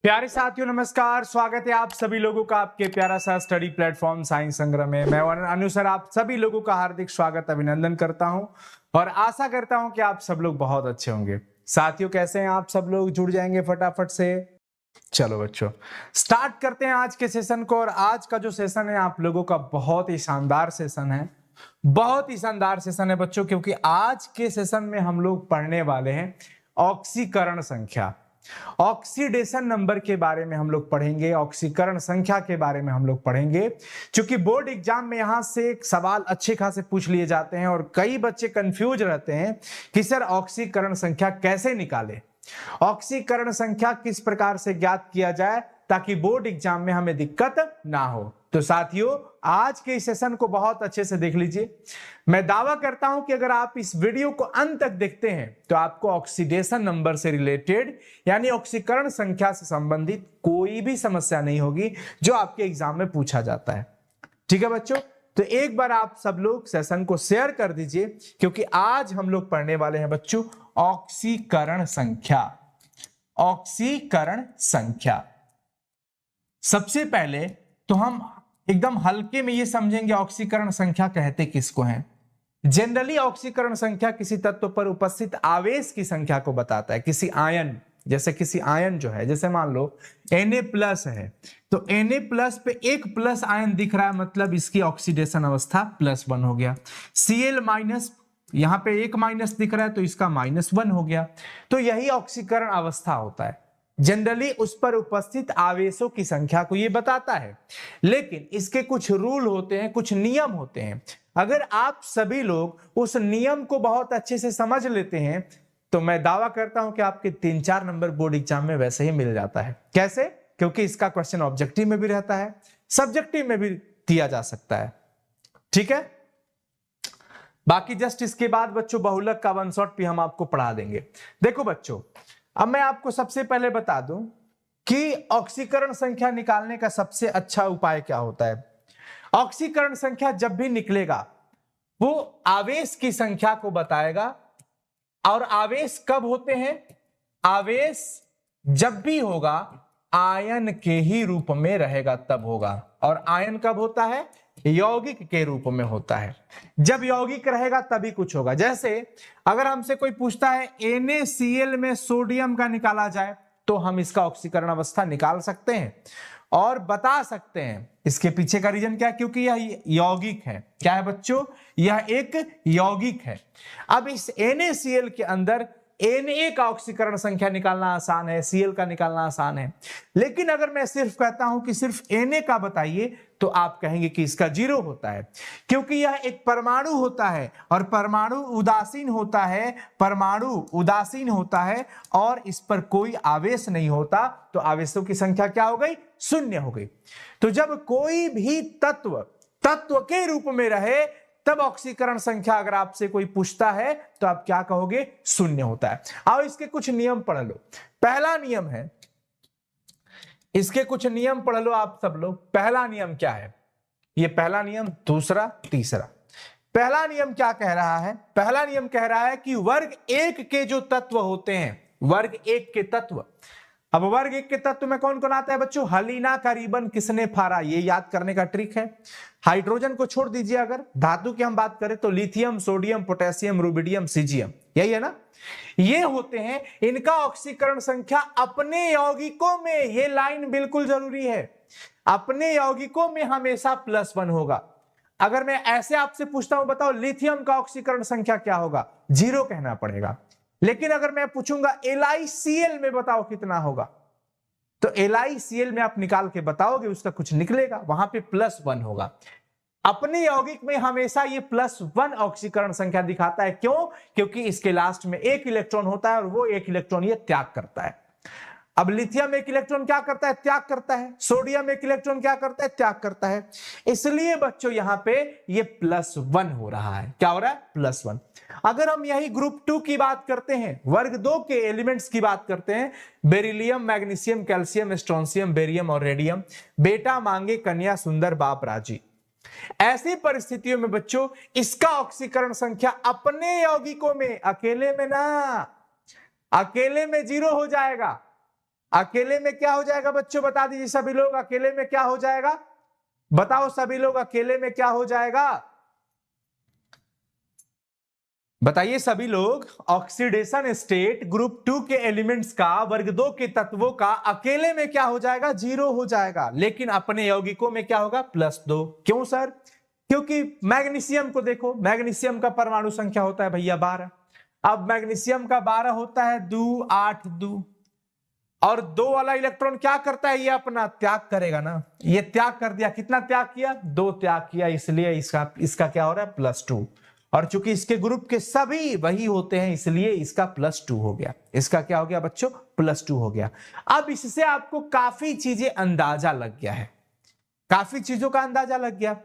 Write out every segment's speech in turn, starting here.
प्यारे साथियों नमस्कार। स्वागत है आप सभी लोगों का आपके प्यारा सा स्टडी प्लेटफॉर्म साइंस संग्रह में। मैं अनु सर आप सभी लोगों का हार्दिक स्वागत अभिनंदन करता हूं और आशा करता हूं कि आप सब लोग बहुत अच्छे होंगे। साथियों कैसे हैं आप सब लोग? जुड़ जाएंगे फटाफट से। चलो बच्चों स्टार्ट करते हैं आज के सेशन को। और आज का जो सेशन है आप लोगों का बहुत ही शानदार सेशन है, बहुत ही शानदार सेशन है बच्चों, क्योंकि आज के सेशन में हम लोग पढ़ने वाले हैं ऑक्सीकरण संख्या, ऑक्सीडेशन नंबर के बारे में हम लोग पढ़ेंगे, ऑक्सीकरण संख्या के बारे में हम लोग पढ़ेंगे। क्योंकि बोर्ड एग्जाम में यहां से एक सवाल अच्छे खासे पूछ लिए जाते हैं और कई बच्चे कंफ्यूज रहते हैं कि सर ऑक्सीकरण संख्या कैसे निकाले, ऑक्सीकरण संख्या किस प्रकार से ज्ञात किया जाए ताकि बोर्ड एग्जाम में हमें दिक्कत ना हो। तो साथियों आज के इस सेशन को बहुत अच्छे से देख लीजिए। मैं दावा करता हूं कि अगर आप इस वीडियो को अंत तक देखते हैं तो आपको ऑक्सीडेशन नंबर से रिलेटेड यानी ऑक्सीकरण संख्या से संबंधित कोई भी समस्या नहीं होगी जो आपके एग्जाम में पूछा जाता है। ठीक है बच्चों, तो एक बार आप सब लोग सेशन को शेयर कर दीजिए, क्योंकि आज हम लोग पढ़ने वाले हैं बच्चों ऑक्सीकरण संख्या। ऑक्सीकरण संख्या सबसे पहले तो हम एकदम हल्के में ये समझेंगे ऑक्सीकरण संख्या कहते किसको हैं। जनरली ऑक्सीकरण संख्या किसी तत्व पर उपस्थित आवेश की संख्या को बताता है। किसी आयन, जैसे किसी आयन जो है, जैसे मान लो Na+ है तो Na+ पे एक प्लस आयन दिख रहा है, मतलब इसकी ऑक्सीडेशन अवस्था +1 हो गया। Cl- यहां पे एक माइनस दिख रहा है तो इसका -1 हो गया। तो यही ऑक्सीकरण अवस्था होता है। जनरली उस पर उपस्थित आवेशों की संख्या को यह बताता है, लेकिन इसके कुछ रूल होते हैं, कुछ नियम होते हैं। अगर आप सभी लोग उस नियम को बहुत अच्छे से समझ लेते हैं तो मैं दावा करता हूं कि आपके 3-4 नंबर बोर्ड एग्जाम में वैसे ही मिल जाता है। कैसे? क्योंकि इसका क्वेश्चन ऑब्जेक्टिव में भी रहता है, सब्जेक्टिव में भी दिया जा सकता है। ठीक है, बाकी जस्ट इसके बाद बच्चों बहुलक का वन शॉट भी हम आपको पढ़ा देंगे। देखो बच्चों, अब मैं आपको सबसे पहले बता दूं कि ऑक्सीकरण संख्या निकालने का सबसे अच्छा उपाय क्या होता है। ऑक्सीकरण संख्या जब भी निकलेगा वो आवेश की संख्या को बताएगा। और आवेश कब होते हैं? आवेश जब भी होगा आयन के ही रूप में रहेगा तब होगा। और आयन कब होता है? यौगिक के रूप में होता है। जब यौगिक रहेगा तभी कुछ होगा। जैसे अगर हमसे कोई पूछता है NaCl में सोडियम का निकाला जाए तो हम इसका ऑक्सीकरण अवस्था निकाल सकते हैं और बता सकते हैं। इसके पीछे का रीजन क्या है? क्योंकि यह यौगिक है। क्या है बच्चों? यह एक यौगिक है। अब इस NaCl के अंदर Na का ऑक्सीकरण संख्या निकालना आसान है, Cl का निकालना आसान है। लेकिन अगर मैं सिर्फ कहता हूं कि सिर्फ Na का बताइए तो आप कहेंगे कि इसका 0 होता है, क्योंकि यह एक परमाणु होता है और परमाणु उदासीन होता है। परमाणु उदासीन होता है और इस पर कोई आवेश नहीं होता, तो आवेशों की संख्या क्या हो गई? 0 हो गई। तो जब कोई भी तत्व तत्व के रूप में रहे तब ऑक्सीकरण संख्या अगर आपसे कोई पूछता है तो आप क्या कहोगे? 0 होता है। आओ इसके कुछ नियम पढ़ लो। पहला नियम है, इसके कुछ नियम पढ़ लो आप सब लोग। पहला नियम क्या है? ये पहला नियम, दूसरा, तीसरा। पहला नियम क्या कह रहा है? पहला नियम कह रहा है कि वर्ग 1 के जो तत्व होते हैं, वर्ग 1 के तत्व। अब वर्ग 1 के तत्व में कौन कौन आता है बच्चों? हलीना का रिबन किसने फाड़ा? ये याद करने का ट्रिक है। हाइड्रोजन को छोड़ दीजिए, अगर धातु की हम बात करें तो lithium, sodium, potassium, rubidium, caesium, यही है ना। ये होते हैं, इनका ऑक्सीकरण संख्या अपने यौगिकों में, ये लाइन बिल्कुल जरूरी है, अपने यौगिकों में हमेशा +1 होगा। अगर मैं ऐसे आपसे पूछता हूं बताओ लिथियम का ऑक्सीकरण संख्या क्या होगा? 0 कहना पड़ेगा। लेकिन अगर मैं पूछूंगा LiCl में बताओ कितना होगा, तो LiCl में आप निकाल के बताओगे, उसका कुछ निकलेगा, वहां पे +1 होगा। अपने यौगिक में हमेशा ये +1 ऑक्सीकरण संख्या दिखाता है। क्यों? क्योंकि इसके लास्ट में एक इलेक्ट्रॉन होता है और वो एक इलेक्ट्रॉन ये त्याग करता है। अब लिथियम एक इलेक्ट्रॉन क्या करता है? त्याग करता है। सोडियम एक इलेक्ट्रॉन क्या करता है? त्याग करता है। इसलिए बच्चों यहां पे ये +1 हो रहा है। क्या हो रहा है? +1। अगर हम यही ग्रुप 2 की बात करते हैं, वर्ग 2 के एलिमेंट्स की बात करते हैं, बेरिलियम, मैग्नीशियम, कैल्शियम, स्ट्रोंसियम, बेरियम और रेडियम, बेटा मांगे कन्या सुंदर बाप राजी। ऐसी परिस्थितियों में बच्चों इसका ऑक्सीकरण संख्या अपने यौगिकों में, अकेले में ना, अकेले में 0 हो जाएगा। अकेले में क्या हो जाएगा बच्चों, बता दीजिए सभी लोग, अकेले में क्या हो जाएगा, बताओ सभी लोग, अकेले में क्या हो जाएगा, बताइए सभी लोग। ऑक्सीडेशन स्टेट ग्रुप 2 के एलिमेंट्स का, वर्ग 2 के तत्वों का अकेले में क्या हो जाएगा, 0 हो जाएगा, लेकिन अपने यौगिकों में क्या होगा, +2। क्यों सर, क्योंकि मैग्नीशियम को देखो, मैग्नीशियम का परमाणु संख्या होता है भैया 12। अब मैग्नीशियम का 12 होता है 2 8 2, और 2 वाला इलेक्ट्रॉन क्या करता है, ये अपना त्याग करेगा ना, ये त्याग कर दिया, कितना त्याग किया, 2 त्याग किया, इसलिए इसका क्या हो रहा है, +2। और चूंकि इसके ग्रुप के सभी वही होते हैं, इसलिए इसका +2 हो गया। इसका क्या हो गया बच्चों, +2 हो गया। अब इससे आपको काफी चीजें अंदाजा लग गया है, काफी चीजों का अंदाजा लग गया।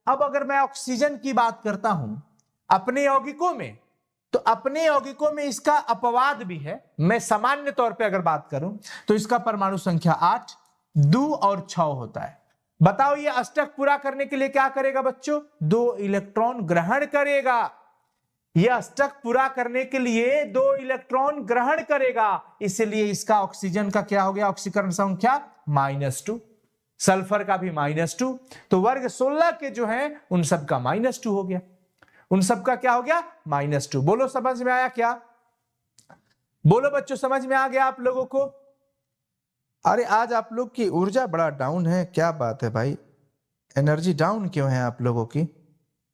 अब अगर मैं ऑक्सीजन की बात करता हूं अपने यौगिकों में, तो अपने यौगिकों में इसका अपवाद भी है। मैं सामान्य तौर पे अगर बात करूं तो इसका परमाणु संख्या 8 2 और 6 होता है। बताओ ये अष्टक पूरा करने के लिए क्या करेगा बच्चों, 2 इलेक्ट्रॉन ग्रहण करेगा। यह अष्टक पूरा करने के लिए 2 इलेक्ट्रॉन ग्रहण करेगा, इसलिए इसका ऑक्सीजन का क्या हो गया, ऑक्सीकरण संख्या -2, सल्फर का भी -2, तो वर्ग 16 के जो है उन सब का -2 हो गया, उन सब का क्या हो गया, -2। बोलो समझ में आया क्या, बोलो बच्चों समझ में आ गया आप लोगों को। अरे आज आप लोग की ऊर्जा बड़ा डाउन है, क्या बात है भाई, एनर्जी डाउन क्यों है आप लोगों की,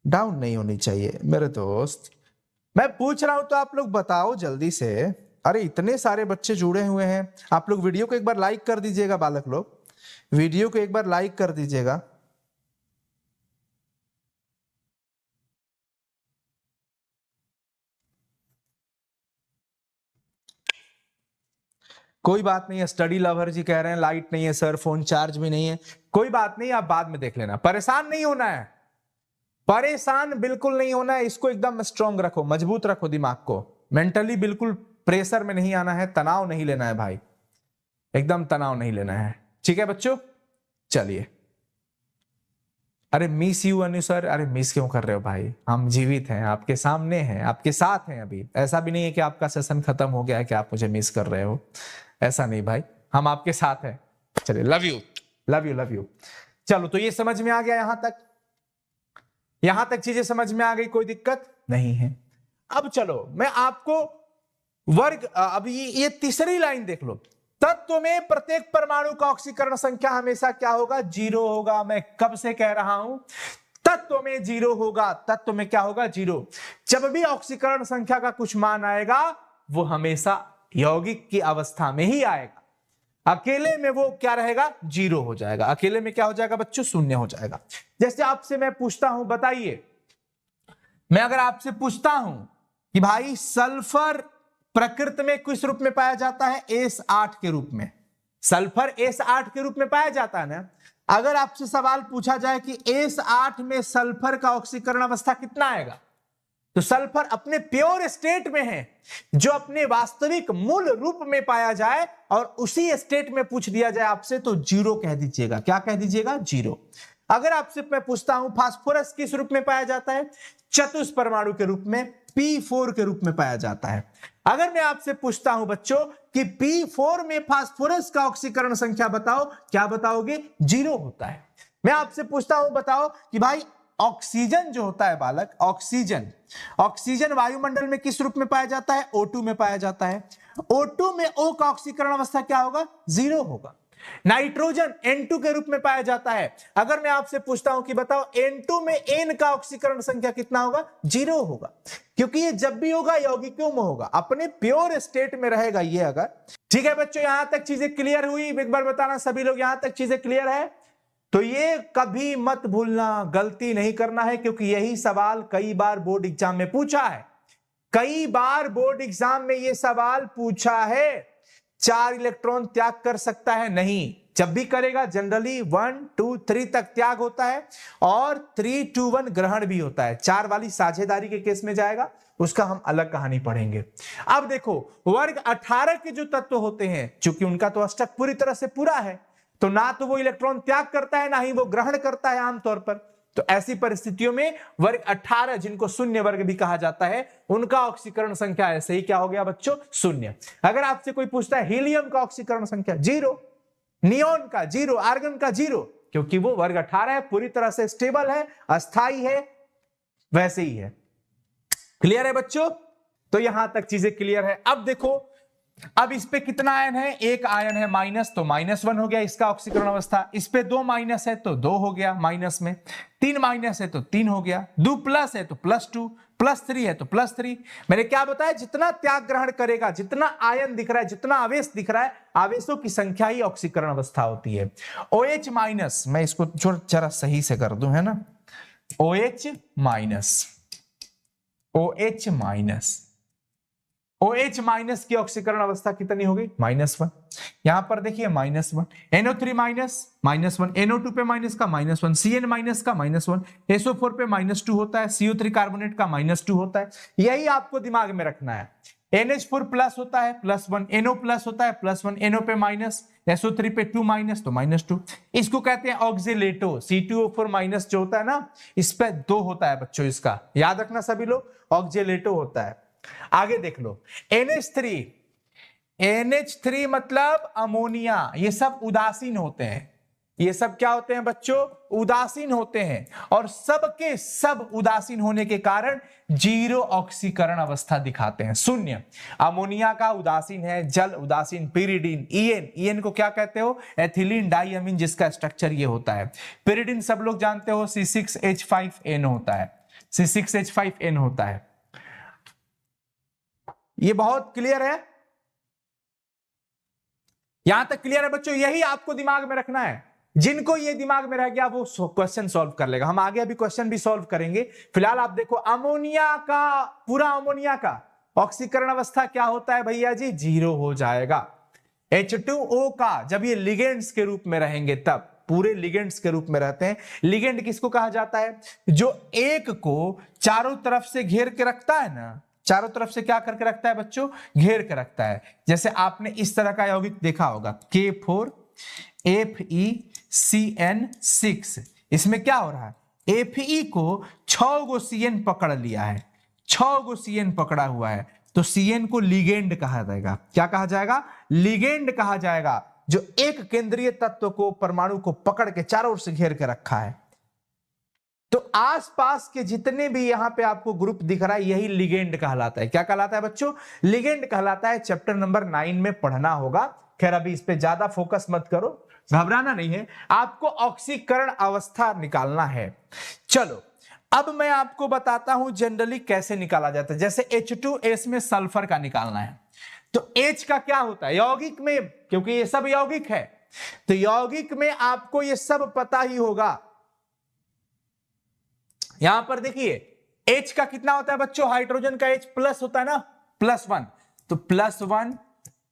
डाउन नहीं होनी चाहिए मेरे दोस्त। मैं पूछ रहा हूं तो आप लोग बताओ जल्दी से। अरे इतने सारे बच्चे जुड़े हुए हैं, आप लोग वीडियो को एक बार लाइक कर दीजिएगा, बालक लोग वीडियो को एक बार लाइक कर दीजिएगा। कोई बात नहीं है, स्टडी लवर जी कह रहे हैं लाइट नहीं है सर, फोन चार्ज भी नहीं है, कोई बात नहीं, आप बाद में देख लेना, परेशान नहीं होना है, परेशान बिल्कुल नहीं होना है। इसको एकदम स्ट्रांग रखो, मजबूत रखो दिमाग को, मेंटली बिल्कुल प्रेशर में नहीं आना है, तनाव नहीं लेना है भाई, एकदम तनाव नहीं लेना है, ठीक है बच्चों। चलिए, अरे मिस यू अनु सर, अरे मिस क्यों कर रहे हो भाई, हम जीवित हैं, आपके सामने हैं, आपके साथ हैं अभी, ऐसा भी नहीं है कि आपका सेशन खत्म हो गया है कि आप मुझे मिस कर रहे हो, ऐसा नहीं भाई, हम आपके साथ हैं। चलिए, love you love you love you. चलो, तो ये समझ में आ गया, यहां तक चीजें समझ में आ गई, कोई दिक्कत नहीं है। अब चलो मैं आपको वर्ग, अब ये तीसरी लाइन देख लो, तत्व में प्रत्येक परमाणु का ऑक्सीकरण संख्या हमेशा क्या होगा, 0 होगा। मैं कब से कह रहा हूं, तत्व में 0 होगा, तत्व में क्या होगा, 0। जब भी ऑक्सीकरण संख्या का कुछ मान आएगा वो हमेशा यौगिक की अवस्था में ही आएगा, अकेले में वो क्या रहेगा, 0 हो जाएगा, अकेले में क्या हो जाएगा बच्चों, 0 हो जाएगा। जैसे आपसे मैं पूछता हूं, बताइए, मैं अगर आपसे पूछता हूं कि भाई सल्फर प्रकृति में किस रूप में पाया जाता है, S8 के रूप में, सल्फर S8 के रूप में पाया जाता है ना। अगर आपसे सवाल पूछा जाए कि S8 में सल्फर का ऑक्सीकरण अवस्था कितना आएगा, तो सल्फर अपने प्योर स्टेट में है, जो अपने वास्तविक मूल रूप में पाया जाए, और उसी स्टेट में पूछ दिया जाए आपसे तो 0 कह दीजिएगा। क्या कह दीजिएगा, 0। अगर आपसे मैं पूछता हूं फास्फोरस किस रूप में पाया जाता है, चतुष्क परमाणु के रूप में, P4 के रूप में पाया जाता है। अगर मैं आपसे पूछता हूं बच्चों कि P4 में फास्फोरस का ऑक्सीकरण संख्या बताओ, क्या बताओगे, 0 होता है। मैं आपसे पूछता हूं, बताओ कि भाई ऑक्सीजन जो होता है बालक, ऑक्सीजन वायुमंडल में किस रूप में पाया जाता है, O2 में पाया जाता है। O2 में O का ऑक्सीकरण अवस्था क्या होगा, 0 होगा। नाइट्रोजन N2 के रूप में पाया जाता है। अगर मैं आपसे पूछता हूं कि बताओ N2 में N का ऑक्सीकरण संख्या कितना होगा, 0 होगा, क्योंकि ये जब भी होगा यौगिकों में होगा, अपने प्योर स्टेट में रहेगा ये। अगर ठीक है बच्चों, यहां तक चीजें क्लियर हुई, एक बार बताना सभी लोग, यहां तक चीजें क्लियर है। तो ये कभी मत भूलना, गलती नहीं करना है, क्योंकि यही सवाल कई बार बोर्ड एग्जाम में पूछा है, कई बार बोर्ड एग्जाम में ये सवाल पूछा है। 4 इलेक्ट्रॉन त्याग कर सकता है, नहीं, जब भी करेगा जनरली 1 2 3 तक त्याग होता है, और 3 2 1 ग्रहण भी होता है। 4 वाली साझेदारी के केस में जाएगा, उसका हम अलग कहानी पढ़ेंगे। अब देखो, वर्ग 18 के जो तत्व होते हैं, चूंकि उनका तो अष्टक पूरी तरह से पूरा है, तो ना तो वो इलेक्ट्रॉन त्याग करता है, ना ही वो ग्रहण करता है आमतौर पर, तो ऐसी परिस्थितियों में वर्ग 18, जिनको शून्य वर्ग भी कहा जाता है, उनका ऑक्सीकरण संख्या ऐसे ही क्या हो गया बच्चों, शून्य। अगर आपसे कोई पूछता है हीलियम का ऑक्सीकरण संख्या 0, नियोन का 0, आर्गन का 0, क्योंकि वो वर्ग 18 है, पूरी तरह से स्टेबल है, अस्थाई है, वैसे ही है। क्लियर है बच्चों? तो यहां तक चीजें क्लियर है। अब देखो, अब इस पे कितना आयन है, एक आयन है माइनस, तो -1 हो गया इसका ऑक्सीकरण अवस्था। इस पे 2 माइनस है तो 2 हो गया माइनस में, 3 माइनस है तो 3 हो गया, 2 प्लस है तो +2, +3 है तो +3। मैंने क्या बताया, जितना त्याग ग्रहण करेगा, जितना आयन दिख रहा है, जितना आवेश दिख रहा है, आवेशों की संख्या ही ऑक्सीकरण अवस्था होती है। OH माइनस, मैं इसको जरा सही से कर दूं, है ना, OH minus, OH minus, OH minus की ऑक्सीकरण अवस्था कितनी होगी, -1। यहां पर देखिए -1, NO3 माइनस, -1, NO2 पे माइनस का -1, CN माइनस का -1, SO4 पे -2 होता है, CO3 कार्बोनेट का -2 होता है। यही आपको दिमाग में रखना है। NH4 प्लस होता है +1, NO प्लस होता है +1, NO पे माइनस, SO3 पे 2 माइनस तो -2। इसको कहते हैं ऑक्सीलेटो। C2O4 माइनस जो होता है ना, इस पे 2 होता है बच्चों, इसका याद रखना सभी लोग, ऑक्सीलेटो होता है। आगे देख लो, NH3 मतलब अमोनिया। ये सब उदासीन होते हैं, ये सब क्या होते हैं बच्चों, उदासीन होते हैं, और सबके सब उदासीन होने के कारण 0 ऑक्सीकरण अवस्था दिखाते हैं, शून्य। अमोनिया का उदासीन है, जल उदासीन, पिरिडीन, ईएन को क्या कहते हो, एथिलीन डाइअमीन, जिसका स्ट्रक्चर ये होता है। पिरिडीन सब लोग जानते हो, C6H5N होता है, C6H5N होता है। ये बहुत क्लियर है, यहां तक क्लियर है बच्चों? यही आपको दिमाग में रखना है। जिनको ये दिमाग में रह गया वो क्वेश्चन सॉल्व कर लेगा। हम आगे अभी क्वेश्चन भी सॉल्व करेंगे। फिलहाल आप देखो, अमोनिया का, पूरा अमोनिया का ऑक्सीकरण अवस्था क्या होता है भैया जी, 0 हो जाएगा। H2O का जब ये लिगेंड्स के रूप में रहेंगे, तब पूरे लिगेंड्स के रूप में रहते हैं। लिगेंड किसको कहा जाता है, जो एक को चारों तरफ से घेर के रखता है ना, चारों तरफ से क्या करके रखता है बच्चों, घेर के रखता है। जैसे आपने इस तरह का यौगिक देखा होगा, K4FeCN6, इसमें क्या हो रहा है, Fe को 6 गो CN पकड़ लिया है, 6 गो CN पकड़ा हुआ है, तो CN को लिगेंड कहा जाएगा। क्या कहा जाएगा, लिगेंड कहा जाएगा, जो एक केंद्रीय तत्व को, परमाणु को पकड़ के चारों ओर से घेर के रखा है। तो आसपास के जितने भी यहां पे आपको ग्रुप दिख रहा है, यही लिगेंड कहलाता है। क्या कहलाता है बच्चों, लिगेंड कहलाता है। चैप्टर नंबर 9 में पढ़ना होगा। खैर अभी इस पे ज्यादा फोकस मत करो, घबराना नहीं है, आपको ऑक्सीकरण अवस्था निकालना है। चलो अब मैं आपको बताता हूं जनरली कैसे निकाला जाता है। जैसे H2S में सल्फर का निकालना है, तो H का क्या होता है यौगिक में, क्योंकि ये सब यौगिक है, तो यौगिक में आपको ये सब पता ही होगा। यहां पर देखिए H का कितना होता है बच्चों, हाइड्रोजन का H प्लस होता है ना, +1, तो +1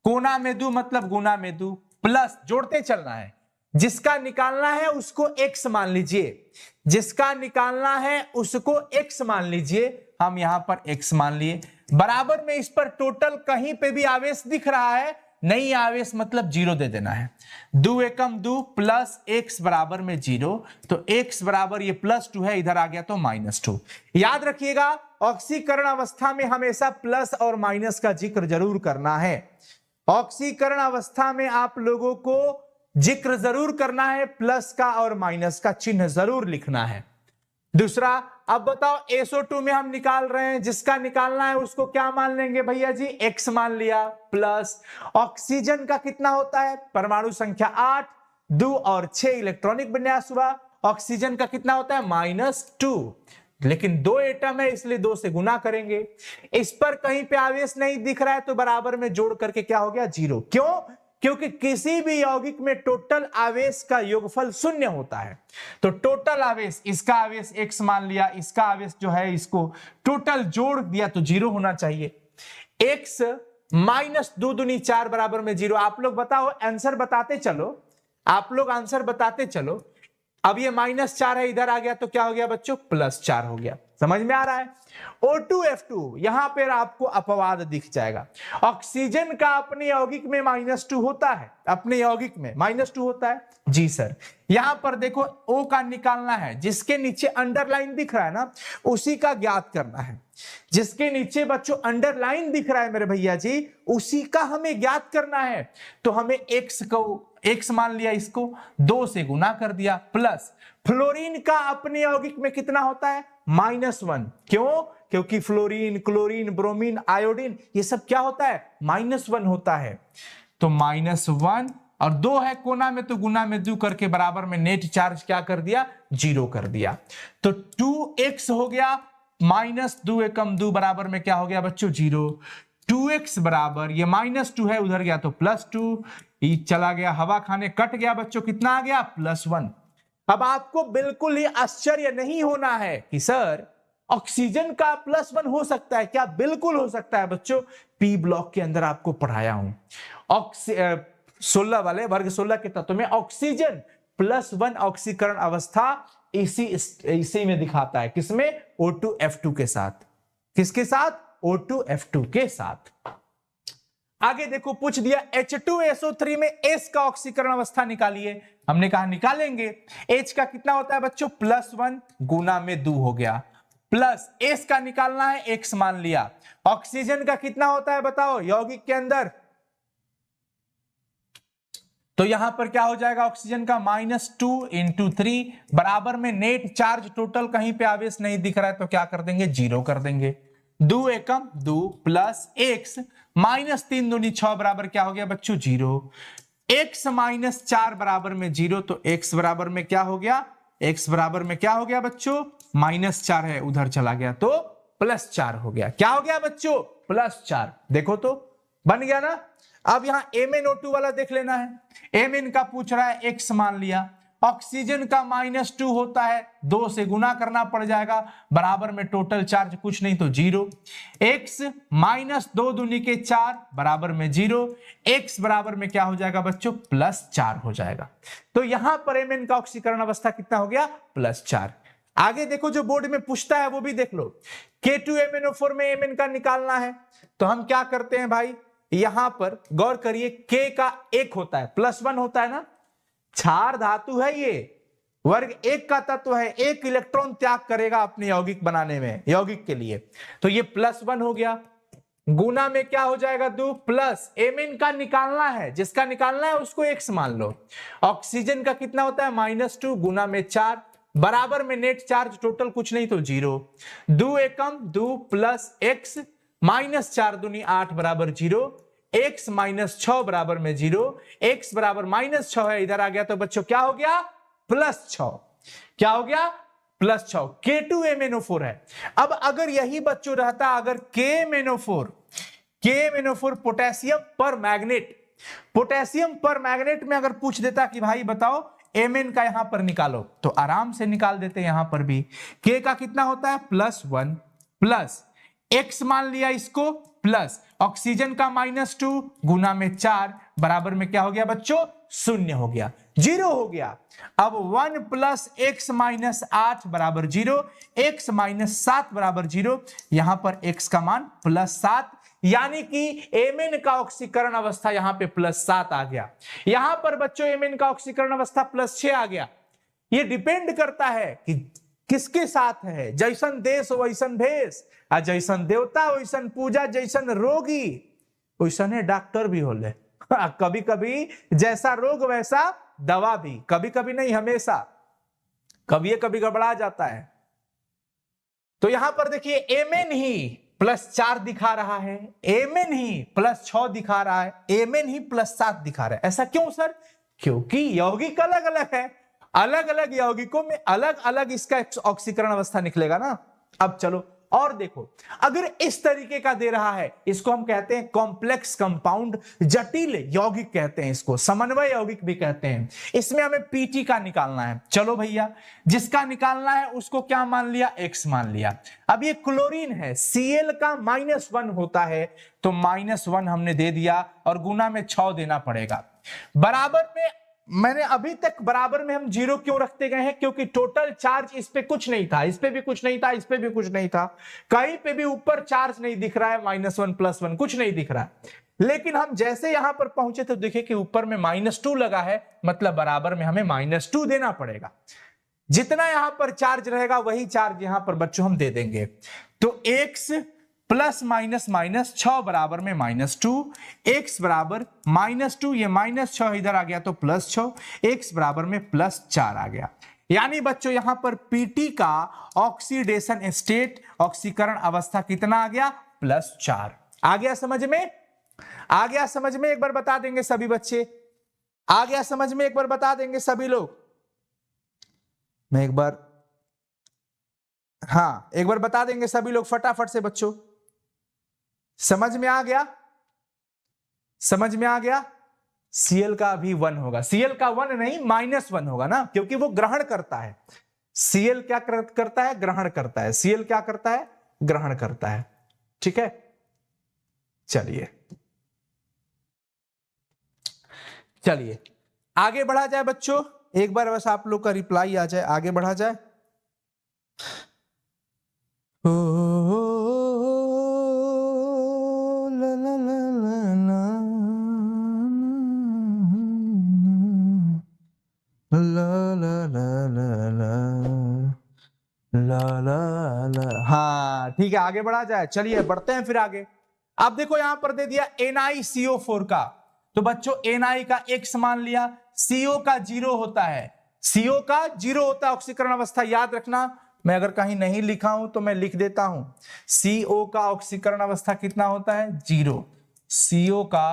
कोना में दू मतलब गुना में दू, प्लस जोड़ते चलना है। जिसका निकालना है उसको x मान लीजिए, जिसका निकालना है उसको x मान लीजिए, हम यहां पर x मान लिए। बराबर में इस पर टोटल कहीं पे भी आवेश दिख रहा है, नहीं आवेश मतलब 0 दे देना है। 2 एकम 2 प्लस x बराबर में 0, तो x बराबर ये +2 है, इधर आ गया तो -2। याद रखिएगा, ऑक्सीकरण अवस्था में हमेशा प्लस और माइनस का जिक्र जरूर करना है। ऑक्सीकरण अवस्था में आप लोगों को जिक्र जरूर करना है, प्लस का और माइनस का चिन्ह जरूर लिखना है। दूसरा, अब बताओ SO2 में हम निकाल रहे हैं, जिसका निकालना है उसको क्या मान लेंगे भैया जी, x मान लिया, प्लस ऑक्सीजन का कितना होता है, परमाणु संख्या 8, 2 और 6 इलेक्ट्रॉनिक विन्यास हुआ। ऑक्सीजन का कितना होता है, -2, लेकिन 2 एटम है इसलिए 2 से गुना करेंगे। इस पर कहीं पे आवेश नहीं दिख रहा है, तो बराबर में जोड़ करके क्या हो गया, 0। क्यों, क्योंकि किसी भी यौगिक में टोटल आवेश का योगफल 0 होता है। तो टोटल आवेश, इसका आवेश x मान लिया, इसका आवेश जो है इसको टोटल जोड़ दिया तो 0 होना चाहिए। x -2 दूनी 4 बराबर में 0। आप लोग बताओ, आंसर बताते चलो, आप लोग आंसर बताते चलो। अब ये -4 है, इधर आ गया तो क्या हो गया बच्चों, +4 हो गया। समझ में आ रहा है। O2F2 यहां पर आपको अपवाद दिख जाएगा। ऑक्सीजन का अपने यौगिक में -2 होता है, अपने यौगिक में -2 होता है जी सर। यहां पर देखो O का निकालना है, जिसके नीचे अंडरलाइन दिख रहा है ना, उसी का ज्ञात करना है। जिसके नीचे बच्चों अंडरलाइन दिख रहा है मेरे भैया जी, उसी का हमें ज्ञात करना है। तो हमें x मान लिया, इसको 2 से गुना कर दिया, प्लस फ्लोरीन का अपने यौगिक में कितना होता है, -1। क्यों? क्योंकि फ्लोरीन, क्लोरीन, ब्रोमीन, आयोडीन ये सब क्या होता है, -1 होता है। तो -1 और 2 है कोना में, तो गुना में 2 करके बराबर में नेट चार्ज क्या कर दिया, 0 कर दिया। तो 2x हो गया, -2 एकम 2 बराबर में क्या हो गया बच्चों, 0। 2x बराबर, ये -2 है, उधर गया तो +2, ये चला गया हवा खाने, कट गया बच्चों, कितना आ गया, +1। अब आपको बिल्कुल ही आश्चर्य नहीं होना है कि सर ऑक्सीजन का +1 हो सकता है क्या, बिल्कुल हो सकता है बच्चों। पी ब्लॉक के अंदर आपको पढ़ाया हूं, 16 वाले वर्ग 16 के तत्व में ऑक्सीजन +1 ऑक्सीकरण अवस्था इसी में दिखाता है, किसमें, O2F2 के साथ। किसके साथ, O2F2 के साथ। आगे देखो पूछ दिया H2SO3 में H का ऑक्सीकरण अवस्था निकालिए। हमने कहा निकालेंगे। H का कितना होता है बच्चों, +1 गुना में 2 हो गया, प्लस S का निकालना है, x मान लिया। ऑक्सीजन का कितना होता है बताओ यौगिक के अंदर, तो यहां पर क्या हो जाएगा, ऑक्सीजन का -2 × 3 बराबर में नेट चार्ज टोटल, कहीं पे आवेश नहीं दिख रहा है तो क्या कर देंगे, 0 कर देंगे। 2 एकम 2 प्लस x -3 दूनी 6 बराबर क्या हो गया बच्चों, 0। x -4 बराबर में 0, तो x बराबर में क्या हो गया, x बराबर में क्या हो गया बच्चों, -4 है, उधर चला गया तो +4 हो गया। क्या हो गया बच्चों, +4। देखो तो बन गया ना। अब यहां MnO2 वाला देख लेना है। Mn का पूछ रहा है, x मान लिया। ऑक्सीजन का -2 होता है, 2 से गुना करना पड़ जाएगा, बराबर में टोटल चार्ज कुछ नहीं तो 0। x -2 दूनी के 4 बराबर में 0। x बराबर में क्या हो जाएगा बच्चों, +4 हो जाएगा। तो यहां पर Mn का ऑक्सीकरण अवस्था कितना हो गया, +4। आगे देखो जो बोर्ड में पूछता है वो भी देख लो। K2MnO4 में Mn का निकालना है, तो हम क्या करते हैं भाई, यहां पर गौर करिए, K का 1 होता है, +1 होता है ना, क्षार धातु है ये, वर्ग 1 का तत्व है, 1 इलेक्ट्रॉन त्याग करेगा अपने यौगिक बनाने में, यौगिक के लिए, तो ये +1 हो गया। गुना में क्या हो जाएगा, 2 प्लस Mn का निकालना है, जिसका निकालना है उसको x मान लो। ऑक्सीजन का कितना होता है, -2 गुना में 4 बराबर में नेट चार्ज टोटल कुछ नहीं तो 0। 2 एकम 2 प्लस x -4 दूनी 8 बराबर 0। x -6 बराबर में 0। x बराबर -6 है, इधर आ गया तो बच्चों क्या हो गया, +6। क्या हो गया, +6। K2MnO4 है। अब अगर यही बच्चों रहता, अगर KMnO4 पोटेशियम पर मैग्नेट, पोटेशियम पर मैग्नेट में अगर पूछ देता कि भाई बताओ Mn का यहां पर निकालो, तो आराम से निकाल देते। यहां पर भी K का कितना होता है, +1 प्लस x मान लिया इसको, प्लस ऑक्सीजन का -2 गुना में 4 बराबर में क्या हो गया बच्चों, 0 हो गया, 0 हो गया। अब 1 प्लस x -8 बराबर 0, x -7 बराबर 0, यहां पर x का मान +7, यानी कि Mn का ऑक्सीकरण अवस्था यहां पे +7 आ गया। यहां पर बच्चों Mn का ऑक्सीकरण अवस्था +6 आ गया। ये डिपेंड करता है कि किसके साथ है, जैसन देश वैसन भेष, आ जैसन देवता वैसन पूजा, जैसन रोगी वैसने डॉक्टर भी होले। कभी कभी जैसा रोग वैसा दवा भी, कभी कभी नहीं हमेशा, कभी कभी गड़बड़ा जाता है। तो यहां पर देखिए Mn ही +4 दिखा रहा है, Mn ही +6 दिखा रहा है, Mn ही +7 दिखा रहा है। ऐसा क्यों सर, क्योंकि यौगिक अलग अलग है, अलग अलग यौगिकों में अलग अलग इसका ऑक्सीकरण अवस्था निकलेगा ना। अब चलो और देखो, अगर इस तरीके का दे रहा है, इसको हम कहते हैं कॉम्प्लेक्स कंपाउंड, जटिल यौगिक कहते हैं, इसको समन्वय यौगिक भी कहते हैं। इसमें हमें Pt का निकालना है। चलो भैया, जिसका निकालना है उसको क्या मान लिया, x मान लिया। अब ये क्लोरीन है, Cl का -1 होता है, तो -1 हमने दे दिया और गुना में 6 देना पड़ेगा, बराबर में मैंने अभी तक बराबर में हम 0 क्यों रखते गए हैं, क्योंकि टोटल चार्ज इस पे कुछ नहीं था, इस पे भी कुछ नहीं था, इस पे भी कुछ नहीं था, कहीं पे भी ऊपर चार्ज नहीं दिख रहा है, -1 +1 कुछ नहीं दिख रहा है। लेकिन हम जैसे यहां पर पहुंचे तो देखे कि ऊपर में -2 लगा है, मतलब बराबर में हमें -2 देना पड़ेगा। जितना यहां पर चार्ज रहेगा वही चार्ज यहां पर बच्चों हम दे देंगे। तो x प्लस माइनस माइनस 6 बराबर में -2, x बराबर -2, ये -6 इधर आ गया तो +6, x बराबर में +4 आ गया। यानी बच्चों यहां पर Pt का ऑक्सीडेशन स्टेट, ऑक्सीकरण अवस्था कितना आ गया, +4 आ गया। समझ में आ गया? समझ में एक बार बता देंगे सभी बच्चे, आ गया समझ में एक बार बता देंगे सभी लोग। मैं एक बार, हाँ एक बार बता देंगे सभी लोग फटाफट से बच्चों। समझ में आ गया? समझ में आ गया? Cl का भी 1 होगा, Cl का 1 नहीं -1 होगा ना, क्योंकि वो ग्रहण करता है। Cl क्या करता है, ग्रहण करता है। Cl क्या करता है, ग्रहण करता है। ठीक है, चलिए चलिए आगे बढ़ा जाए बच्चों। एक बार बस आप लोग का रिप्लाई आ जाए, आगे बढ़ा जाए। हाँ ठीक है, आगे बढ़ा जाए। चलिए बढ़ते हैं फिर आगे। अब देखो यहां पर दे दिया NiCO4 का, तो बच्चों Na का x मान लिया, CO का 0 होता है, CO का 0 होता है ऑक्सीकरण अवस्था, याद रखना। मैं अगर कहीं नहीं लिखा हूं तो मैं लिख देता हूं, CO का ऑक्सीकरण अवस्था कितना होता है, 0। CO का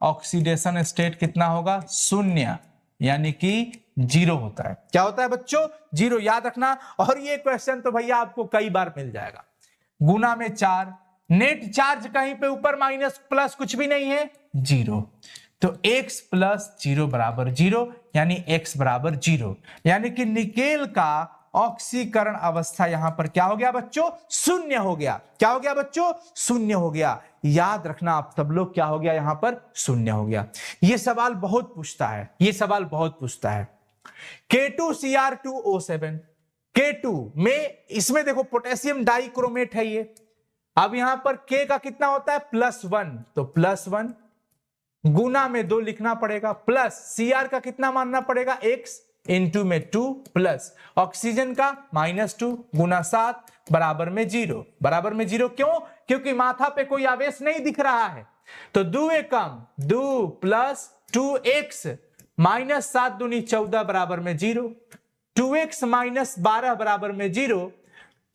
ऑक्सीडेशन स्टेट कितना होगा, 0, यानी कि 0 होता है। क्या होता है बच्चों, 0, याद रखना। और ये क्वेश्चन तो भैया आपको कई बार मिल जाएगा। गुना में 4, नेट चार्ज कहीं पे ऊपर माइनस प्लस कुछ भी नहीं है, 0। तो x + 0 बराबर 0, यानी x बराबर 0, यानी कि निकेल का ऑक्सीकरण अवस्था यहां पर क्या हो गया बच्चों, 0 हो गया। क्या हो गया बच्चों, 0 हो गया। याद रखना आप सब लोग, क्या हो गया यहां पर, 0 हो गया। यह सवाल बहुत पूछता है, यह सवाल बहुत पूछता है। K2Cr2O7, K2 में, इसमें देखो पोटेशियम डाइक्रोमेट है ये। अब यहां पर K का कितना होता है, +1, तो +1 गुना में 2 लिखना पड़ेगा, प्लस Cr का कितना मानना पड़ेगा, x इंटू में 2, प्लस ऑक्सीजन का -2 गुना 7 बराबर में 0। बराबर में 0 क्यों, क्योंकि माथा पे कोई आवेश नहीं दिख रहा है। तो 2 एकम 2 प्लस 2x -7 दूनी 14 बराबर में 0, 2x -12 बराबर में 0,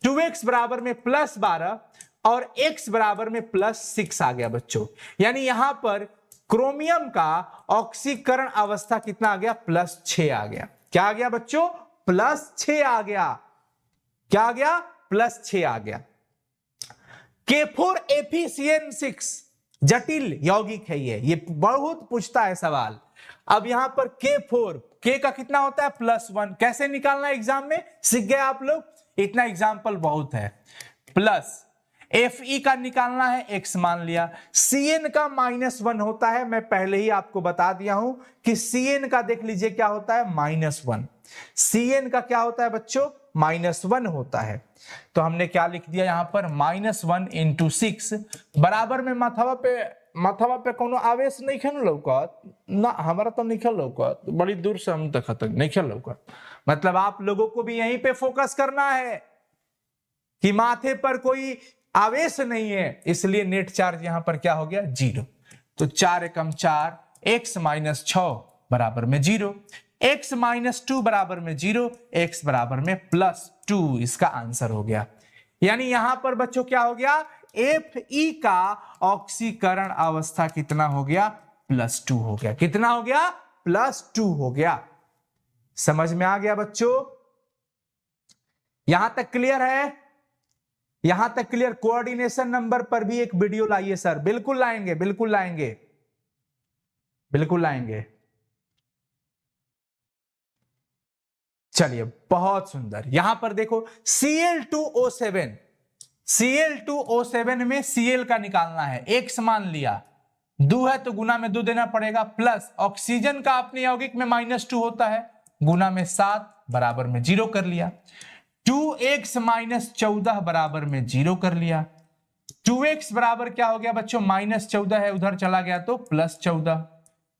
2x बराबर में +12 और x बराबर में +6 आ गया बच्चों। यानी यहां पर क्रोमियम का ऑक्सीकरण अवस्था कितना आ गया, +6 आ गया। क्या आ गया बच्चों, +6 आ गया। क्या आ गया, +6 आ गया। K4FeCN6 जटिल यौगिक है ये बहुत पूछता है सवाल। अब यहां पर K4, K का कितना होता है, +1, कैसे निकालना है एग्जाम में, सीख गए आप लोग, इतना एग्जाम्पल बहुत है। प्लस Fe का निकालना है, x मान लिया। Cn का -1 होता है, मैं पहले ही आपको बता दिया हूं कि Cn का देख लीजिए क्या होता है, -1। Cn का क्या होता है बच्चों, -1 होता है। तो हमने क्या लिख दिया यहां पर, -1 × 6 बराबर में माथावा पे कोनो आवेश नहीं खेल लौकत ना, हमारा तो नहीं खेल लौकत, बड़ी दूर से हम तक नहीं खेल लौकत। मतलब आप लोगों को भी यहीं पे फोकस करना है कि माथे पर कोई आवेश नहीं है, इसलिए नेट चार्ज यहां पर क्या हो गया, 0। तो 4 एकम 4, x -6 बराबर में 0, x -2 बराबर में 0, x बराबर में +2, इसका आंसर हो गया। यानी यहां पर बच्चों क्या हो गया, Fe का ऑक्सीकरण अवस्था कितना हो गया, +2 हो गया। कितना हो गया, +2 हो गया। समझ में आ गया बच्चों, यहां तक क्लियर है, यहां तक क्लियर। कोऑर्डिनेशन नंबर पर भी एक वीडियो लाइए सर, बिल्कुल लाएंगे, बिल्कुल लाएंगे, बिल्कुल लाएंगे। चलिए बहुत सुंदर, यहां पर देखो Cl2O7, Cl2O7 में Cl का निकालना है, x मान लिया, 2 है तो गुना में 2 देना पड़ेगा, प्लस ऑक्सीजन का अपने यौगिक में -2 होता है, गुना में 7 बराबर में 0 कर लिया। 2x - 14 बराबर में 0 कर लिया। 2x बराबर क्या हो गया बच्चों, -14 है, उधर चला गया तो +14,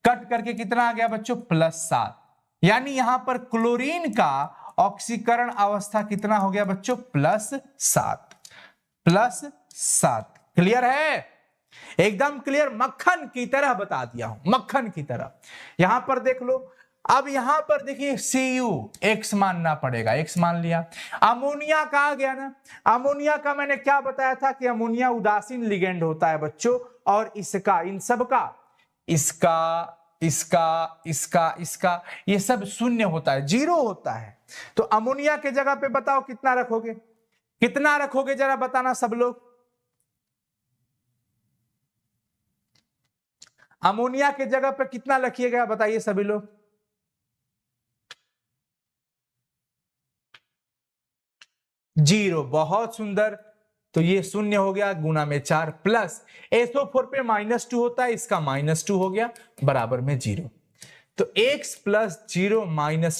कट करके कितना आ गया बच्चों, +7। यानी यहां पर क्लोरीन का ऑक्सीकरण अवस्था कितना हो गया बच्चों, +7। क्लियर है, एकदम क्लियर, मक्खन की तरह बता दिया हूं, मक्खन की तरह। यहां पर देख लो, अब यहां पर देखिए Cu x मानना पड़ेगा, x मान लिया। अमोनिया का आ गया ना, अमोनिया का मैंने क्या बताया था कि अमोनिया उदासीन लिगेंड होता है बच्चों, और इसका, इन सब का, इसका ये सब शून्य होता है, 0 होता है। तो अमोनिया के जगह पे बताओ कितना रखोगे, कितना रखोगे जरा बताना सब लोग। अमोनिया के जगह पे कितना रखिएगा बताइए सभी लोग। जीरो, बहुत सुंदर। तो ये शून्य हो गया, गुना में 4, प्लस SO4 पे -2 होता है, इसका -2 हो गया, बराबर में 0। तो x + 0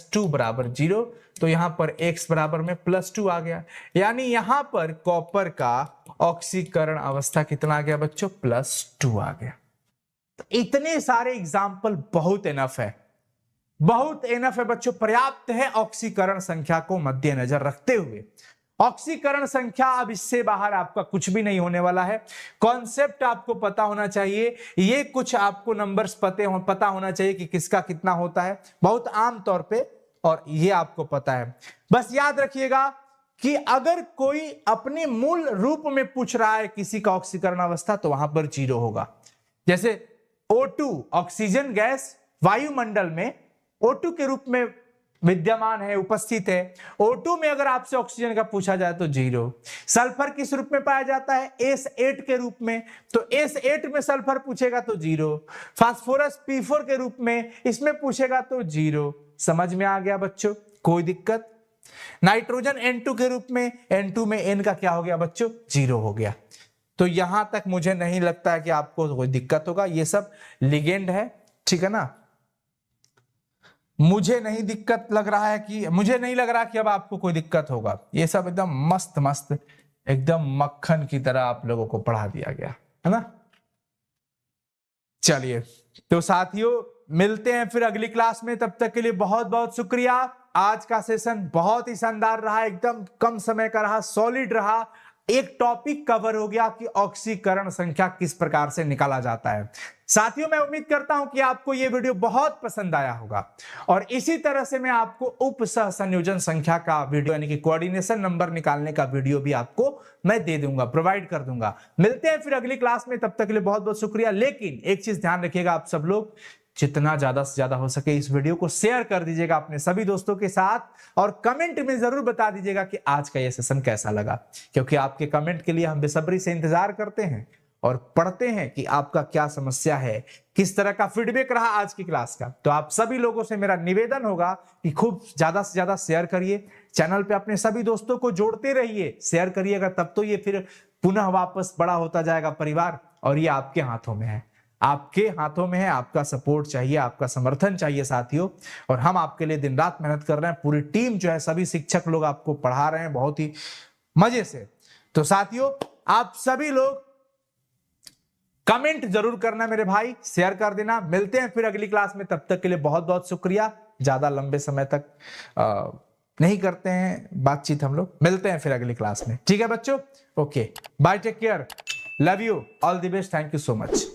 - 2 बराबर 0। तो यहां पर x बराबर में +2 आ गया, यानी यहां पर कॉपर का ऑक्सीकरण अवस्था कितना आ गया बच्चों, +2 आ गया। तो इतने सारे एग्जाम्पल बहुत इनफ है, बहुत इनफ है बच्चों, पर्याप्त है ऑक्सीकरण संख्या को मद्देनजर रखते हुए। ऑक्सीकरण संख्या, अब इससे बाहर आपका कुछ भी नहीं होने वाला है। कॉन्सेप्ट आपको पता होना चाहिए, ये कुछ आपको नंबर्स पता होना चाहिए कि किसका कितना होता है, बहुत आम तौर पे, और ये आपको पता है। बस याद रखिएगा कि अगर कोई अपने मूल रूप में पूछ रहा है किसी का ऑक्सीकरण अवस्था, तो वहां पर 0 होगा। जैसे O2 ऑक्सीजन गैस वायुमंडल में O2 के रूप में विद्यमान है, उपस्थित है। O2 में अगर आपसे ऑक्सीजन का पूछा जाए तो 0। सल्फर किस रूप में पाया जाता है, S8 के रूप में, तो S8 में सल्फर पूछेगा तो 0। फास्फोरस P4 के रूप में इसमें पूछेगा तो 0। समझ में आ गया बच्चों, कोई दिक्कत। नाइट्रोजन N2 के रूप में, N2 में N का क्या हो गया बच्चों, 0 हो गया। तो यहां तक मुझे नहीं लगता है कि आपको कोई दिक्कत होगा, ये सब लिगेंड है, ठीक है ना। मुझे नहीं लग रहा कि अब आपको कोई दिक्कत होगा। ये सब एकदम मस्त मस्त, एकदम मक्खन की तरह आप लोगों को पढ़ा दिया गया है ना। चलिए तो साथियों, मिलते हैं फिर अगली क्लास में, तब तक के लिए बहुत बहुत शुक्रिया। आज का सेशन बहुत ही शानदार रहा, एकदम कम समय का रहा, सॉलिड रहा। एक टॉपिक कवर हो गया कि ऑक्सीकरण संख्या किस प्रकार से निकाला जाता है। साथियों, मैं उम्मीद करता हूं कि आपको यह वीडियो बहुत पसंद आया होगा, और इसी तरह से मैं आपको उप सह संयोजन संख्या का वीडियो, यानी कि कोऑर्डिनेशन नंबर निकालने का वीडियो भी आपको मैं दे दूंगा, प्रोवाइड कर दूंगा। मिलते हैं फिर अगली क्लास में, तब तक के लिए बहुत बहुत शुक्रिया। लेकिन एक चीज ध्यान रखिएगा आप सब लोग, जितना ज्यादा से ज्यादा हो सके इस वीडियो को शेयर कर दीजिएगा अपने सभी दोस्तों के साथ, और कमेंट में जरूर बता दीजिएगा कि आज का यह सेशन कैसा लगा, क्योंकि आपके कमेंट के लिए हम बेसब्री से इंतजार करते हैं और पढ़ते हैं कि आपका क्या समस्या है, किस तरह का फीडबैक रहा आज की क्लास का। तो आप सभी लोगों से मेरा निवेदन होगा कि खूब ज्यादा से ज्यादा शेयर करिए, चैनल पे अपने सभी दोस्तों को जोड़ते रहिए, शेयर करिएगा, तब तो ये फिर पुनः वापस बड़ा होता जाएगा परिवार, और ये आपके हाथों में है, आपके हाथों में है। आपका सपोर्ट चाहिए, आपका समर्थन चाहिए साथियों, और हम आपके लिए दिन रात मेहनत कर रहे हैं। पूरी टीम जो है, सभी शिक्षक लोग आपको पढ़ा रहे हैं बहुत ही मजे से। तो साथियों, आप सभी लोग कमेंट जरूर करना मेरे भाई, शेयर कर देना। मिलते हैं फिर अगली क्लास में, तब तक के लिए बहुत बहुत शुक्रिया। ज्यादा लंबे समय तक नहीं करते हैं बातचीत हम लोग, मिलते हैं फिर अगली क्लास में, ठीक है बच्चों। Okay, bye, take care, love you, all the best, thank you so much.